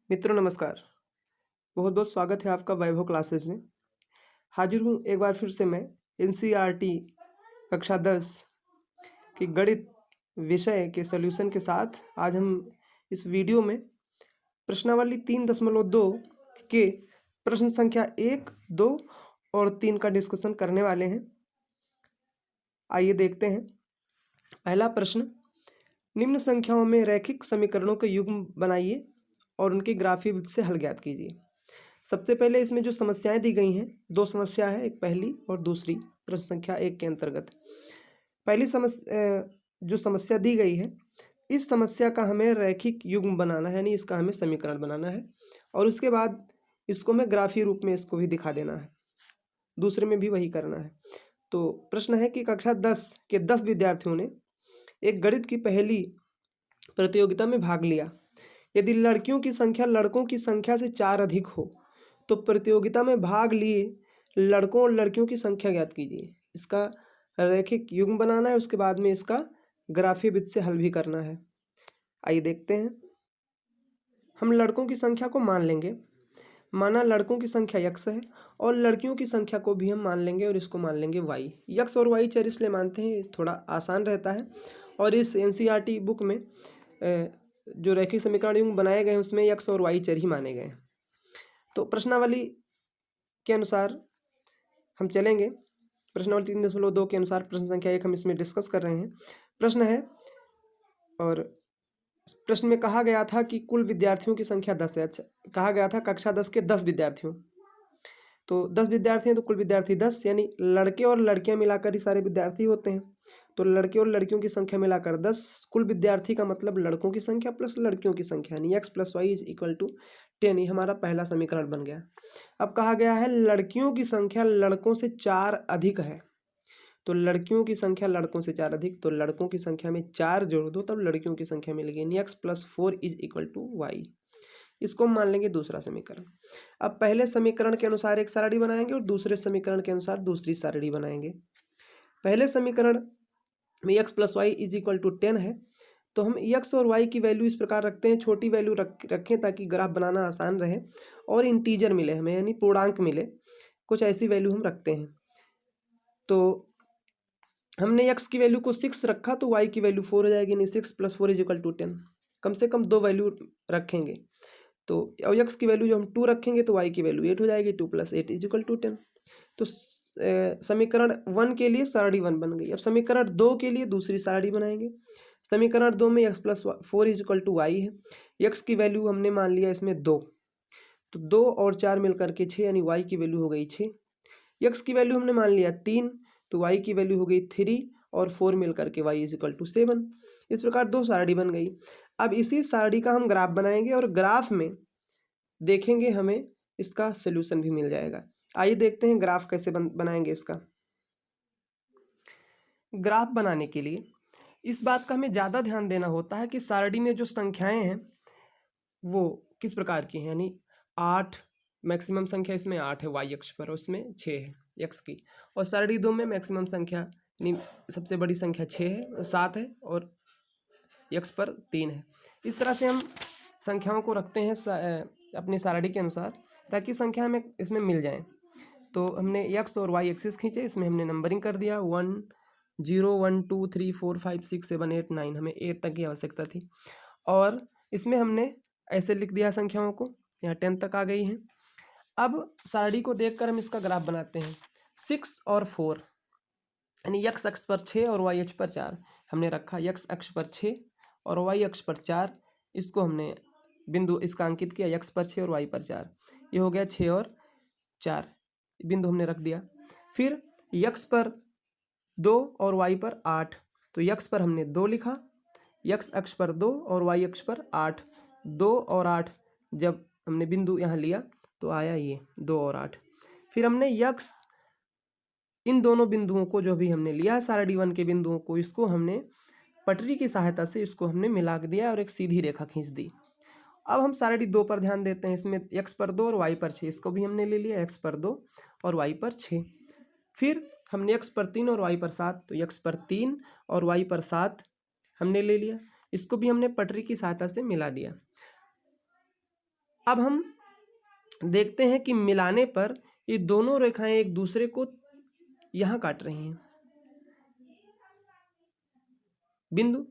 मित्रों नमस्कार। बहुत बहुत स्वागत है आपका वैभव क्लासेस में। हाजिर हूँ एक बार फिर से मैं एनसीईआरटी कक्षा 10 की गणित विषय के सॉल्यूशन के साथ। आज हम इस वीडियो में प्रश्नावली 3.2 के प्रश्न संख्या 1, 2 और 3 का डिस्कशन करने वाले हैं। आइए देखते हैं। पहला प्रश्न, निम्न संख्याओं में रैखिक समीकरणों के युग्म बनाइए और उनके ग्राफीय विधि से हल ज्ञात कीजिए। सबसे पहले इसमें जो समस्याएं दी गई हैं, दो समस्या है, एक पहली और दूसरी प्रश्न संख्या 1 के अंतर्गत। पहली जो समस्या दी गई है, इस समस्या का हमें रैखिक युग्म बनाना है, यानी इसका हमें समीकरण बनाना है और उसके बाद इसको हमें ग्राफीय रूप में इसको भी दिखा देना है। दूसरे में भी वही करना है। तो प्रश्न है कि कक्षा 10 के 10 विद्यार्थियों ने एक गणित की पहली प्रतियोगिता में भाग लिया। यदि लड़कियों की संख्या लड़कों की संख्या से 4 अधिक हो तो प्रतियोगिता में भाग लिए लड़कों और लड़कियों की संख्या ज्ञात कीजिए। इसका रैखिक युग्म बनाना है, उसके बाद में इसका ग्राफीय विधि से हल भी करना है। आइए देखते हैं। हम लड़कों की संख्या को मान लेंगे, माना लड़कों की संख्या x है और लड़कियों की संख्या को भी हम मान लेंगे और इसको मान लेंगे y। x और y चर इसलिए मानते हैं, थोड़ा आसान रहता है। और इस एनसीईआरटी बुक में जो रैखिक समीकरण युग्म बनाए गए हैं उसमें x और y चर ही माने गए हैं। तो प्रश्नावली के अनुसार हम चलेंगे। प्रश्नावली 3.2 के अनुसार प्रश्न संख्या 1 हम इसमें डिस्कस कर रहे हैं। प्रश्न है और प्रश्न में कहा गया था कि कुल विद्यार्थियों की संख्या 10 है। अच्छा, कहा गया था कक्षा 10 के 10 विद्यार्थियों, तो 10 विद्यार्थी हैं तो कुल विद्यार्थी 10, यानी लड़के और लड़कियां मिलाकर ही सारे विद्यार्थी होते हैं। तो लड़के और लड़कियों की संख्या मिलाकर 10, कुल विद्यार्थी का मतलब लड़कों की संख्या प्लस लड़कियों की संख्या, यानी x + y = 10। ये हमारा पहला समीकरण बन गया। अब कहा गया है लड़कियों की संख्या लड़कों से 4 अधिक है। तो लड़कियों की संख्या लड़कों से 4 अधिक, तो लड़कों की संख्या में 4 जोड़ दो तब लड़कियों की संख्या मिलेगी, यानी x + 4 = y। इसको मान लेंगे दूसरा समीकरण। अब पहले समीकरण के अनुसार एक सारणी बनाएंगे और दूसरे समीकरण के अनुसार दूसरी सारणी बनाएंगे। पहले समीकरण में x + y = 10 है, तो हम x और y की वैल्यू इस प्रकार रखते हैं, छोटी वैल्यू रखें ताकि ग्राफ बनाना आसान रहे और इंटीजर मिले हमें, यानी पूर्णांक मिले। कुछ ऐसी वैल्यू हम रखते हैं। तो हमने x की वैल्यू को 6 रखा तो y की वैल्यू 4 हो जाएगी, यानी 6 + 4 = 10। कम से कम 2 वैल्यू रखेंगे। तो x की वैल्यू जो हम 2 रखेंगे तो y की वैल्यू 8 हो जाएगी, 2 + 8 = 10। तो समीकरण 1 के लिए सारणी 1 बन गई। अब समीकरण 2 के लिए दूसरी सारणी बनाएंगे। समीकरण 2 में x + 4 = y है। x की वैल्यू हमने मान लिया इसमें 2, तो 2 और 4 मिलकर के 6, यानी y की वैल्यू हो गई 6। x की वैल्यू हमने मान लिया 3, तो y की वैल्यू हो गई 3 और 4 मिलकर के y = 7। इस प्रकार 2 सारणी बन गई। अब इसी सारणी का हम ग्राफ बनाएंगे और ग्राफ में देखेंगे हमें इसका सोल्यूशन भी मिल जाएगा। आइए देखते हैं ग्राफ कैसे बनाएंगे इसका। ग्राफ बनाने के लिए इस बात का हमें ज़्यादा ध्यान देना होता है कि सारणी में जो संख्याएं हैं वो किस प्रकार की हैं, यानी 8 मैक्सिमम संख्या इसमें 8 है y अक्ष पर, उसमें 6 है x की। और सारणी 2 में मैक्सिमम संख्या यानी सबसे बड़ी संख्या 6 है, 7 है और x पर 3 है। इस तरह से हम संख्याओं को रखते हैं अपनी सारणी के अनुसार, ताकि संख्या हमें इसमें मिल जाए। तो हमने x और y एक्सिस खींचे, इसमें हमने नंबरिंग कर दिया 1 0 1 2 3 4 5 6 7 8 9, हमें 8 तक की आवश्यकता थी। और इसमें हमने ऐसे लिख दिया संख्याओं को, यहाँ 10 तक आ गई हैं। अब सारणी को देखकर हम इसका ग्राफ बनाते हैं। 6 और 4, यानी x अक्ष पर 6 और y अक्ष पर 4 हमने रखा। x अक्ष पर 6 और y अक्ष पर 4, इसको हमने बिंदु इसका अंकित किया, x पर 6 और y पर 4। ये हो गया 6 और 4, बिंदु हमने रख दिया। फिर x पर 2 और y पर 8, तो x पर हमने 2 लिखा, x अक्ष पर 2 और y अक्ष पर 8। 2 और 8 जब हमने बिंदु यहाँ लिया तो आया ये 2 और 8। फिर हमने x इन दोनों बिंदुओं को जो भी हमने लिया सारणी 1 के बिंदुओं को, इसको हमने पटरी की सहायता से इसको हमने मिला दिया और एक सीधी रेखा खींच दी। अब हम सारणी 2 पर ध्यान देते हैं। इसमें x पर 2 और y पर 6, इसको भी हमने ले लिया, x पर 2 और y पर 6। फिर हमने x पर 3 और y पर 7, तो x पर 3 और y पर 7 हमने ले लिया, इसको भी हमने पटरी की सहायता से मिला दिया। अब हम देखते हैं कि मिलाने पर ये दोनों रेखाएं एक दूसरे को यहाँ काट रही हैं। बिंदु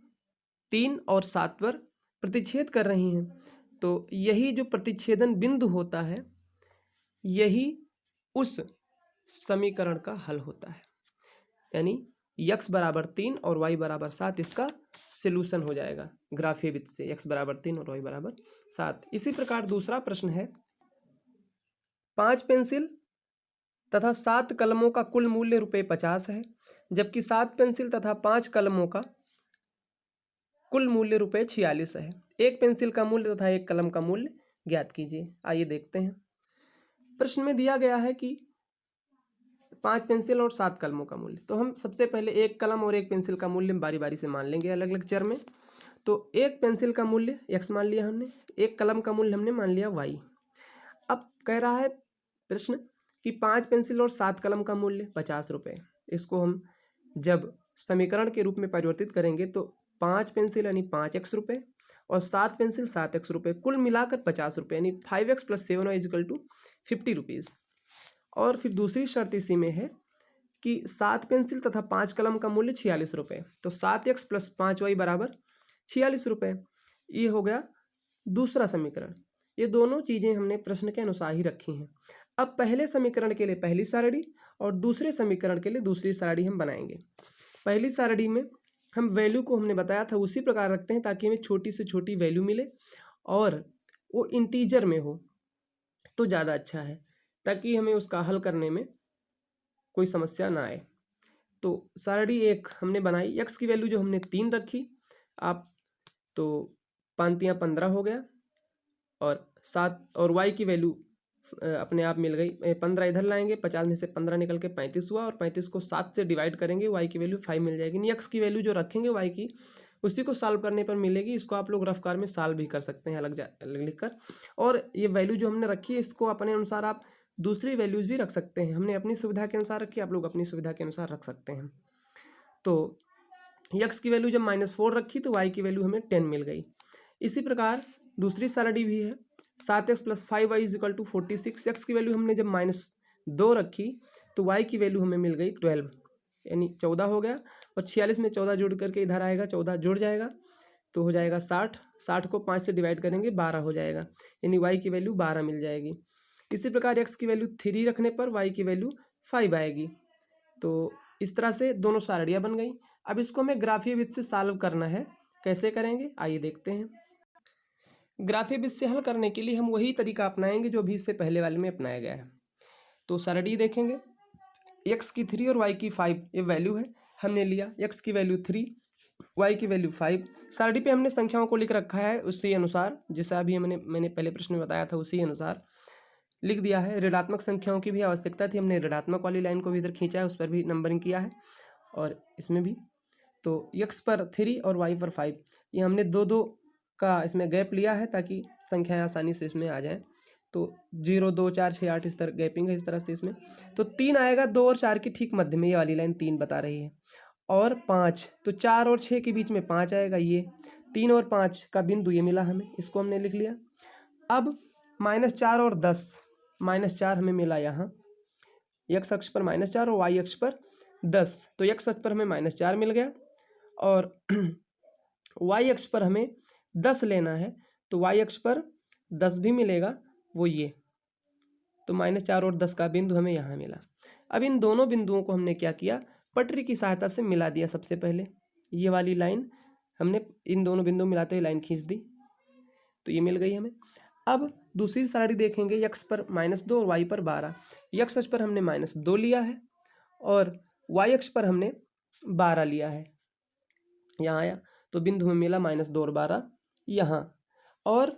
3 और 7 पर प्रतिच्छेद कर रही हैं। तो यही जो प्रतिच्छेदन बिंदु होता है, यही उस समीकरण का हल होता है। यानी x बराबर 3 और y बराबर 7 इसका सॉल्यूशन हो जाएगा ग्राफीय विधि से, x बराबर 3 और y बराबर 7। इसी प्रकार दूसरा प्रश्न है, 5 पेंसिल तथा 7 कलमों का कुल मूल्य ₹50 है, जबकि 7 पेंसिल तथा 5 कलमों का कुल मूल्य ₹46 है। एक पेंसिल का मूल्य तथा एक कलम का मूल्य ज्ञात कीजिए। आइए देखते हैं। प्रश्न में दिया गया है कि 5 पेंसिल और 7 कलमों का मूल्य। तो हम सबसे पहले एक कलम और एक पेंसिल का मूल्य बारी बारी से मान लेंगे अलग अलग चर में। तो एक पेंसिल का मूल्य x मान लिया हमने, एक कलम का मूल्य हमने मान लिया y। अब कह रहा है प्रश्न कि 5 पेंसिल और 7 कलम का मूल्य ₹50। इसको हम जब समीकरण के रूप में परिवर्तित करेंगे तो 5 पेंसिल यानी 5x रुपये और 7 पेंसिल 7x रुपये, कुल मिलाकर ₹50 यानी 5x + 7y = ₹50। और फिर दूसरी शर्त इसी में है कि 7 पेंसिल तथा 5 कलम का मूल्य ₹46। तो 7x + 5y = ₹46। ये हो गया दूसरा समीकरण। ये दोनों चीज़ें हमने प्रश्न के अनुसार ही रखी हैं। अब पहले समीकरण के लिए पहली सारणी और दूसरे समीकरण के लिए दूसरी सारणी हम बनाएंगे। पहली सारणी में हम वैल्यू को हमने बताया था उसी प्रकार रखते हैं ताकि हमें छोटी से छोटी वैल्यू मिले और वो इंटीजर में हो तो ज़्यादा अच्छा है, ताकि हमें उसका हल करने में कोई समस्या ना आए। तो सारणी 1 हमने बनाई, x की वैल्यू जो हमने 3 रखी, आप तो 5 × 15 हो गया और 7 और y की वैल्यू अपने आप मिल गई। 15 इधर लाएंगे, 50 में से 15 निकल के 35 हुआ और 35 को 7 से डिवाइड करेंगे, y की वैल्यू 5 मिल जाएगी। x की वैल्यू जो रखेंगे y की, उसी को सॉल्व करने पर मिलेगी। इसको आप लोग रफकार में सॉल्व भी कर सकते हैं अलग लिखकर। और ये वैल्यू जो हमने रखी है इसको अपने अनुसार आप दूसरी वैल्यूज़ भी रख सकते हैं। हमने अपनी सुविधा के अनुसार रखी, आप लोग अपनी सुविधा के अनुसार रख सकते हैं। तो x की वैल्यू जब -4 रखी तो y की वैल्यू हमें 10 मिल गई। इसी प्रकार दूसरी सारणी भी है, 7x + 5y = 46। x की वैल्यू हमने जब -2 रखी तो y की वैल्यू हमें मिल गई 12 यानी 14 हो गया। और 46 में 14 जुड़ करके इधर आएगा, 14 जुड़ जाएगा तो हो जाएगा 60। 60 को 5 से डिवाइड करेंगे 12 हो जाएगा, यानी y की वैल्यू 12 मिल जाएगी। इसी प्रकार x की वैल्यू 3 रखने पर y की वैल्यू 5 आएगी। तो इस तरह से दोनों सारणियाँ बन गई। अब इसको हमें ग्राफीय विधि से सॉल्व करना है। कैसे करेंगे आइए देखते हैं। ग्राफीय विधि से हल करने के लिए हम वही तरीका अपनाएंगे जो भी इससे पहले वाले में अपनाया गया है। तो सारणी देखेंगे, x की 3 और y की 5 ये वैल्यू है, हमने लिया x की वैल्यू 3, y की वैल्यू 5। सारणी पे हमने संख्याओं को लिख रखा है उसी अनुसार, जैसा अभी मैंने पहले प्रश्न में बताया था उसी अनुसार लिख दिया है। ऋणात्मक संख्याओं की भी आवश्यकता थी, हमने ऋणात्मक वाली लाइन को भी इधर खींचा है, उस पर भी नंबरिंग किया है और इसमें भी। तो x पर 3 और y पर 5, ये हमने 2-2 का इसमें गैप लिया है ताकि संख्याएं आसानी से इसमें आ जाएं। तो 0, 2, 4, 6, 8 इस तरह गैपिंग है इस तरह से इसमें। तो 3 आएगा 2 और 4 की ठीक मध्य में, ये वाली लाइन 3 बता रही है। और 5, तो 4 और 6 के बीच में 5 आएगा, ये 3 और 5 का बिंदु ये मिला हमें, इसको हमने लिख लिया। अब -4 और 10, -4 हमें मिला यहाँ, x अक्ष पर -4 और y अक्ष पर 10। तो x अक्ष पर हमें -4 मिल गया और y अक्ष पर हमें 10 लेना है, तो y अक्ष पर 10 भी मिलेगा, वो ये। तो -4 और 10 का बिंदु हमें यहाँ मिला। अब इन दोनों बिंदुओं को हमने क्या किया, पटरी की सहायता से मिला दिया। सबसे पहले ये वाली लाइन हमने इन दोनों बिंदुओं मिलाते हुए लाइन खींच दी, तो ये मिल गई हमें। अब दूसरी सारणी देखेंगे, x पर -2 और y पर 12। x अक्ष पर हमने -2 लिया है और y अक्ष पर हमने 12 लिया है, यहाँ आया तो बिंदु में मिला -2 और 12 यहाँ। और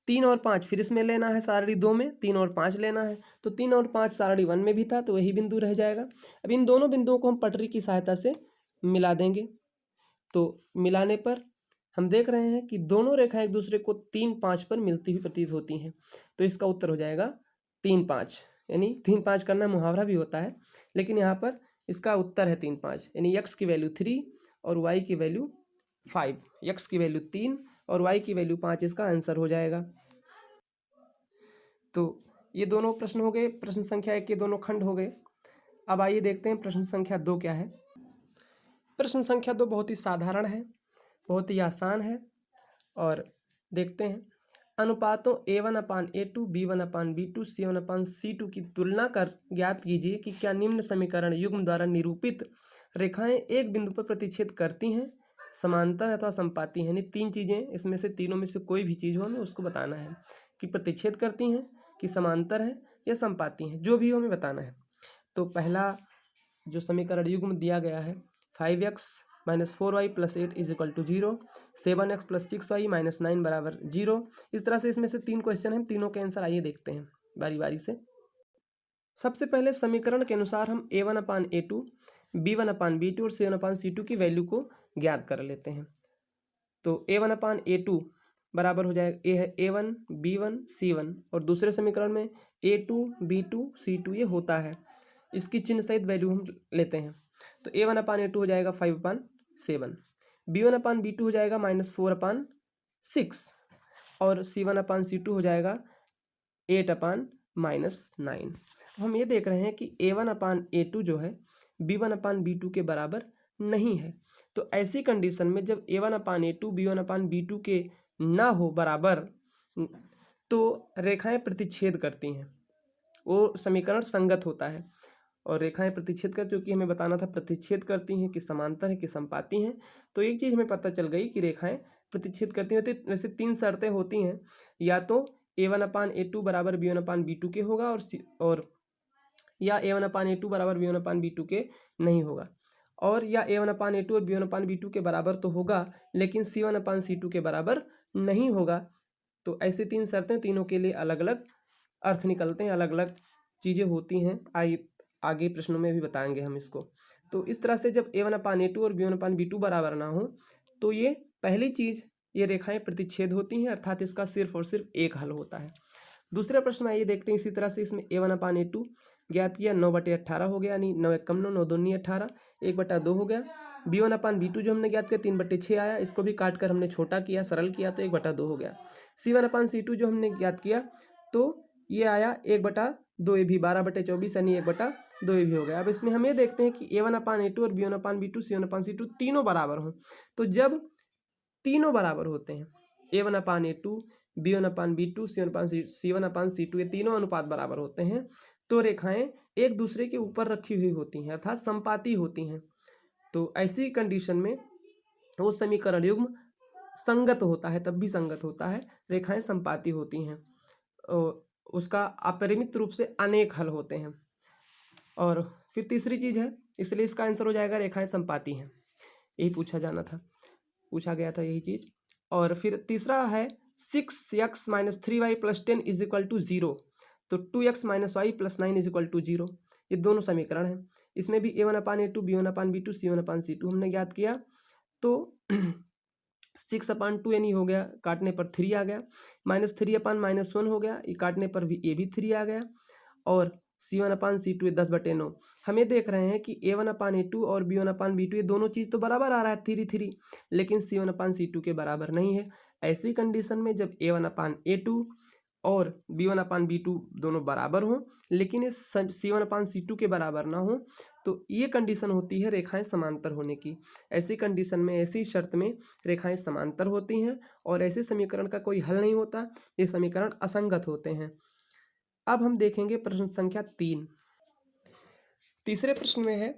3 और 5 फिर इसमें लेना है, सारणी 2 में 3 और 5 लेना है, तो 3 और 5 सारणी 1 में भी था तो वही बिंदु रह जाएगा। अब इन दोनों बिंदुओं को हम पटरी की सहायता से मिला देंगे। तो मिलाने पर हम देख रहे हैं कि दोनों रेखाएं एक दूसरे को 3, 5 पर मिलती हुई प्रतीत होती हैं। तो इसका उत्तर हो जाएगा 3, 5, यानी 3, 5 करना मुहावरा भी होता है, लेकिन यहाँ पर इसका उत्तर है 3, 5, यानी x की वैल्यू 3 और y की वैल्यू 5, x की वैल्यू 3 और y की वैल्यू 5 इसका आंसर हो जाएगा। तो ये दोनों प्रश्न हो गए, प्रश्न संख्या 1 के दोनों खंड हो गए। अब आइए देखते हैं प्रश्न संख्या 2 क्या है। प्रश्न संख्या 2 बहुत ही साधारण है, बहुत ही आसान है और देखते हैं। अनुपातों A1/A2, B1/B2, C1/C2 की तुलना कर ज्ञात कीजिए कि क्या निम्न समीकरण युग्म द्वारा निरूपित रेखाएं एक बिंदु पर प्रतिच्छेद करती हैं, समांतर अथवा संपाती हैं। यानी 3 चीज़ें, इसमें से तीनों में से कोई भी चीज़ हो हमें उसको बताना है कि प्रतिच्छेद करती हैं, कि समांतर है या संपाती हैं, जो भी हो हमें बताना है। तो पहला जो समीकरण युग्म दिया गया है 5x - 4y + 8 = 0, 7x + 6y - 9 = 0। इस तरह से इसमें से 3 क्वेश्चन हैं, तीनों के आंसर आइए देखते हैं बारी बारी से। सबसे पहले समीकरण के अनुसार हम A1/A2, B1/B2 और C1/C2 की वैल्यू को ज्ञात कर लेते हैं। तो A1/A2 बराबर हो जाएगा, ए है A1 B1 C1 और दूसरे समीकरण में A2 B2 C2 ये होता है। इसकी चिन्ह सहित वैल्यू हम लेते हैं। तो A1/A2 हो जाएगा 5/7, B1/B2 हो जाएगा -4/6 और C1/C2 हो जाएगा 8/-9। हम ये देख रहे हैं कि A1/A2 जो है B1/B2 के बराबर नहीं है। तो ऐसी कंडीशन में जब A1/A2 B1/B2 के ना हो बराबर, तो रेखाएं प्रतिच्छेद करती हैं, वो समीकरण संगत होता है। और रेखाएं प्रतिच्छेद कर, क्योंकि हमें बताना था प्रतिच्छेद करती हैं कि समांतर है कि संपाती हैं, तो एक चीज़ हमें पता चल गई कि रेखाएं प्रतिच्छेद करती हैं। वैसे 3 शर्तें होती हैं, या तो A1/A2 बराबर B1/B2 के होगा और या A1/A2 बराबर B1/B2 के नहीं होगा, और या A1/A2 और B1/B2 के बराबर तो होगा लेकिन C1/C2 के बराबर नहीं होगा। तो ऐसे 3 शर्तें, तीनों के लिए अलग अलग अर्थ निकलते हैं, अलग अलग चीज़ें होती हैं। आगे प्रश्नों में भी बताएंगे हम इसको। तो इस तरह से जब A1/A2 और B1/B2 बराबर ना हो, तो ये पहली चीज़, ये रेखाएं प्रतिच्छेद होती हैं, अर्थात इसका सिर्फ और सिर्फ एक हल होता है। दूसरे प्रश्न में आइए देखते हैं। इसी तरह से इसमें A1/A2 ज्ञात किया, 9/18 हो गया, यानी 9 × 9 9 दूनी 18, 1/2 हो गया। B1/B2 जो हमने ज्ञात किया 3/6 आया, इसको भी काट कर हमने छोटा किया, सरल किया, तो 1/2 हो गया। C1/C2 जो हमने ज्ञात किया तो ये आया 1/2, ये भी 12/24 यानी 1/2 ये भी हो गया। अब इसमें हम ये देखते हैं कि A1/A2 और B1/B2 C1/C2 तीनों बराबर हों। तो जब तीनों बराबर होते हैं, A1/A2 B1/B2 C1/C2 ये तीनों अनुपात बराबर होते हैं, तो रेखाएं एक दूसरे के ऊपर रखी हुई होती हैं, अर्थात संपाती होती हैं। तो ऐसी कंडीशन में वो समीकरण युग्म संगत होता है, तब भी संगत होता है, रेखाएं संपाती होती हैं और उसका अपरिमित रूप से अनेक हल होते हैं। और फिर तीसरी चीज़ है, इसलिए इसका आंसर हो जाएगा रेखाएं संपाती हैं, यही पूछा गया था यही चीज़। और फिर तीसरा है 6x - 3y + 10 = 0, तो 2x - y + 9 = 0। ये दोनों समीकरण हैं। इसमें भी A1/A2 B1/B2 C1/C2 हमने ज्ञात किया, तो 6/2 यानी हो गया, काटने पर 3 आ गया, -3/-1 हो गया, ये काटने पर भी ये भी 3 आ गया, और C1/C2 10/9। हम ये देख रहे हैं कि A1/A2 और B1/B2 ये दोनों चीज़ तो बराबर आ रहा है 3 लेकिन C1/C2 के बराबर नहीं है। ऐसी कंडीशन में जब A1/A2 और B1/B2 दोनों बराबर हों लेकिन इस C1/C2 के बराबर ना हो, तो ये कंडीशन होती है रेखाएं समांतर होने की। ऐसी कंडीशन में, ऐसी शर्त में रेखाएं समांतर होती हैं और ऐसे समीकरण का कोई हल नहीं होता, ये समीकरण असंगत होते हैं। अब हम देखेंगे प्रश्न संख्या 3। तीसरे प्रश्न में है,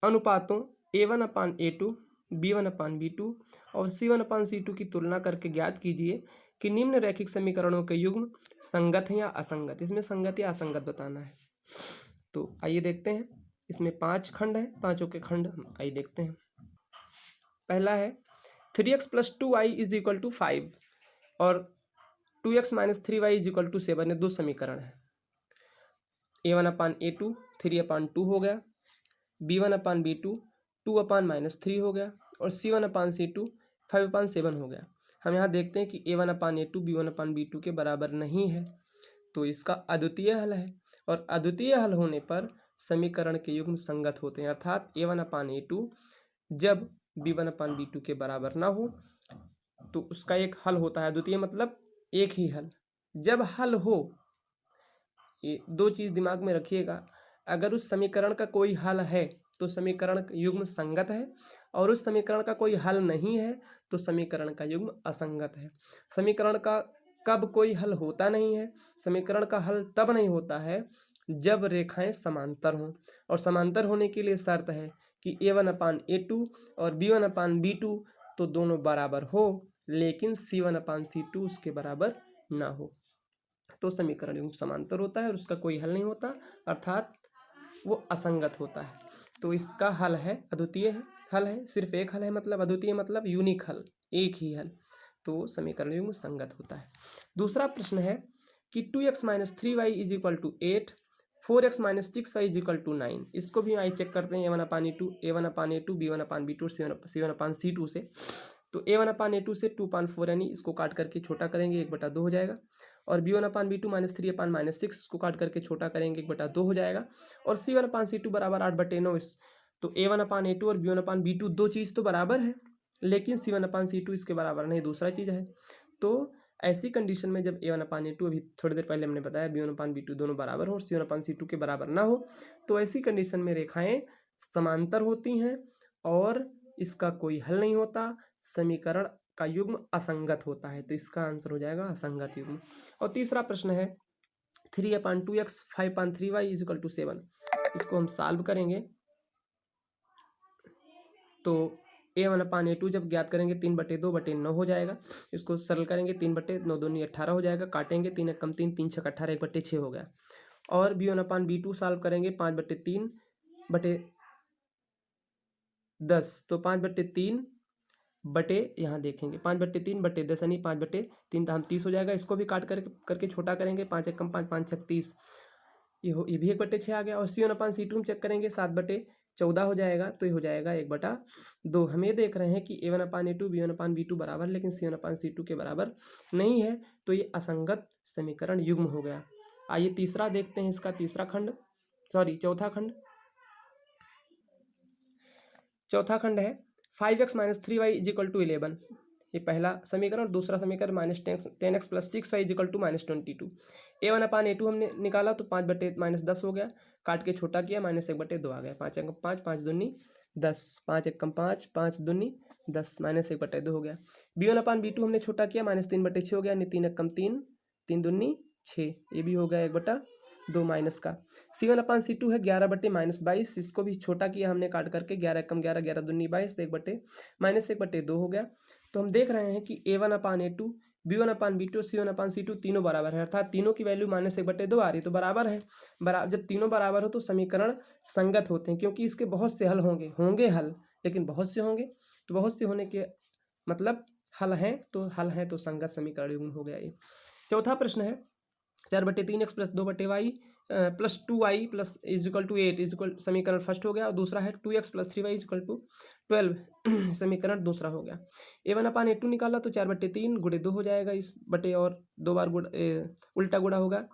अनुपातों A1/A2 B1/B2 और C1/C2 की तुलना करके ज्ञात कीजिए कि निम्न रैखिक समीकरणों के युग्म संगत हैं या असंगत। इसमें संगत या असंगत बताना है। तो आइए देखते हैं। इसमें 5 खंड हैं, पांचों के खंड आइए देखते हैं। पहला है 3x + 2y = 5 और 2x - 3y = 7। ये 2 समीकरण हैं। A1/A2 3/2 हो गया, B1/B2 2/-3 हो गया और C1/C2 5/7 हो गया। हम यहाँ देखते हैं कि A1/A2 B1/B2 के बराबर नहीं है, तो इसका अद्वितीय हल है, और अद्वितीय हल होने पर समीकरण के युग्म संगत होते हैं, अर्थात A1/A2 जब B1/B2 के बराबर ना हो तो उसका एक हल होता है। अद्वितीय मतलब एक ही हल। जब हल हो, ये दो चीज़ दिमाग में रखिएगा, अगर उस समीकरण का कोई हल है तो समीकरण युग्म संगत है, और उस समीकरण का कोई हल नहीं है तो समीकरण का युग्म असंगत है। समीकरण का कब कोई हल होता नहीं है? समीकरण का हल तब नहीं होता है जब रेखाएं समांतर हों, और समांतर होने के लिए शर्त है कि a1/a2 और b1/b2 तो दोनों बराबर हो, लेकिन c1/c2 उसके बराबर ना हो, तो समीकरण युग्म समांतर होता है और उसका कोई हल नहीं होता, अर्थात वो असंगत होता है। तो इसका हल है अद्वितीय है, हल है, सिर्फ एक हल है, मतलब अद्वितीय मतलब यूनिक हल, एक ही हल, तो समीकरण युग्म संगत होता है। दूसरा प्रश्न है कि 2x - 3y = 8, 4x - 6y = 9। इसको भी आई चेक करते हैं a1/a2, a1/a2, b1/b2, c1/c2 से। तो a1/a2 से 2/4 यानी इसको काट करके छोटा करेंगे 1/2 हो जाएगा, और b1/b2 -3/-6 इसको काट करके छोटा करेंगे 1/2 हो जाएगा, और c1/c2 बराबर 8/9। तो a1/a2 और b1/b2 दो चीज़ तो बराबर है, लेकिन c1/c2 इसके बराबर नहीं, दूसरा चीज़ है। तो ऐसी कंडीशन में जब a1/a2, अभी थोड़ी देर पहले हमने बताया, b1/b2 दोनों बराबर हो और c1/c2 के बराबर ना हो, तो ऐसी कंडीशन में रेखाएं समांतर होती हैं और इसका कोई हल नहीं होता, समीकरण का युग्म असंगत होता है। तो इसका आंसर हो जाएगा असंगत युग्म। और तीसरा प्रश्न है 3/2x 5/3y = 7। इसको हम सॉल्व करेंगे तो a1/a2 जब ज्ञात करेंगे 3/2/9 हो जाएगा। इसको सरल करेंगे 3/9 दूनी 18 हो जाएगा, काटेंगे 3 × 3 3 × 6 = 18, 1/6 हो गया। और b1/b2 सॉल्व करेंगे 5/3/10, तो 5/3 बटे यहाँ देखेंगे 5/3/10 यानी 5/3 तो हम 30 हो जाएगा। इसको भी काट करके छोटा करेंगे, 5 × 5 5 × 30, ये भी 1/6 आ गया। और c1/c2 में चेक करेंगे 7/14 हो जाएगा, तो ये हो जाएगा 1/2। हम ये देख रहे हैं कि a1/a2 b1/b2 बराबर, लेकिन c1/c2 के बराबर नहीं है, तो ये असंगत समीकरण युग्म हो गया। आइए तीसरा देखते हैं, इसका चौथा खंड है 5x - 3y = 11। ये पहला समीकरण। दूसरा समीकरण -10x + 6y = -22। a1/a2 हमने निकाला तो 5/-10 हो गया, काट के छोटा किया, -1/2 आ गया, 5 × 5 5 दूनी 10, 5 × 5 5 दूनी 10, -1/2 हो गया। b1/b2 हमने छोटा किया, -3/6 हो गया, यानी 3 × 3 3 दूनी 6, ये भी हो गया 1/2 माइनस का। c1/c2 है 11/-22, इसको भी छोटा किया हमने काट करके, 11 × 11 11 दूनी 22, -1/2 हो गया। तो हम देख रहे हैं कि a1/a2 b1/b2 c1/c2 तीनों बराबर है, अर्थात तीनों की वैल्यू -1/2 आ रही, तो बराबर है। जब तीनों बराबर हो तो समीकरण संगत होते हैं, क्योंकि इसके बहुत से हल होंगे हल, लेकिन बहुत से होंगे, तो बहुत से होने के मतलब हल हैं, तो संगत समीकरण युग्म हो गया ये। चौथा प्रश्न है 4/3x + 2/y + 2y = 8 समीकरण फर्स्ट हो गया, और दूसरा है 2x + 3y = 12 समीकरण दूसरा हो गया। a1/a2 निकाला तो 4/3 × 2 हो जाएगा, इस बटे और 2 बार उल्टा गुणा होगा,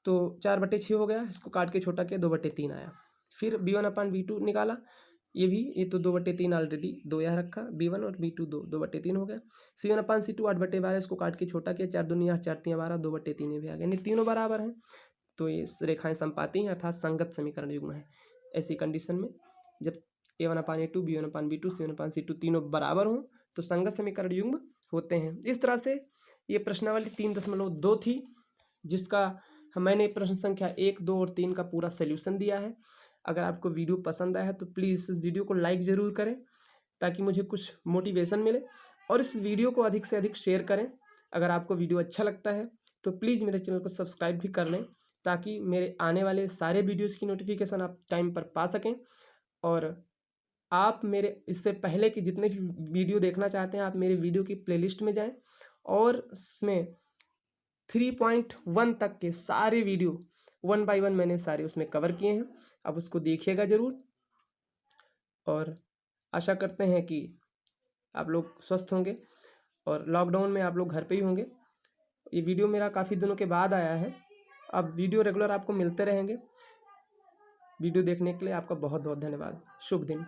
तो 4/6 हो गया, इसको काट के छोटा किया, 2/3 आया। फिर b1/b2 निकाला, ये तो 2/3 ऑलरेडी 2 यहाँ रखा, b1 और b2 2/3 हो गया। c1/c2 8/12, इसको काट के छोटा किया, 4 दूनी 8 4 3 12, 2/3 ये भी आ गया, यानी तीनों बराबर हैं, तो ये रेखाएं संपाती हैं, अर्थात संगत समीकरण युग्म है। ऐसी कंडीशन में जब a1/a2 b1/b2 c1/c2 तीनों बराबर हों तो संगत समीकरण युग्म होते हैं। इस तरह से ये प्रश्नावली 3.2 थी, जिसका मैंने प्रश्न संख्या 1, 2 और 3 का पूरा सोल्यूशन दिया है। अगर आपको वीडियो पसंद आया है तो प्लीज़ इस वीडियो को लाइक ज़रूर करें, ताकि मुझे कुछ मोटिवेशन मिले, और इस वीडियो को अधिक से अधिक शेयर करें। अगर आपको वीडियो अच्छा लगता है तो प्लीज़ मेरे चैनल को सब्सक्राइब भी कर लें, ताकि मेरे आने वाले सारे वीडियोज़ की नोटिफिकेशन आप टाइम पर पा सकें। और आप मेरे इससे पहले की जितने भी वीडियो देखना चाहते हैं, आप मेरे वीडियो की प्लेलिस्ट में जाएं, और उसमें 3.1 तक के सारे वीडियो 1 बाय 1 मैंने सारे उसमें कवर किए हैं, आप उसको देखिएगा ज़रूर। और आशा करते हैं कि आप लोग स्वस्थ होंगे, और लॉकडाउन में आप लोग घर पे ही होंगे। ये वीडियो मेरा काफ़ी दिनों के बाद आया है, अब वीडियो रेगुलर आपको मिलते रहेंगे। वीडियो देखने के लिए आपका बहुत बहुत धन्यवाद। शुभ दिन।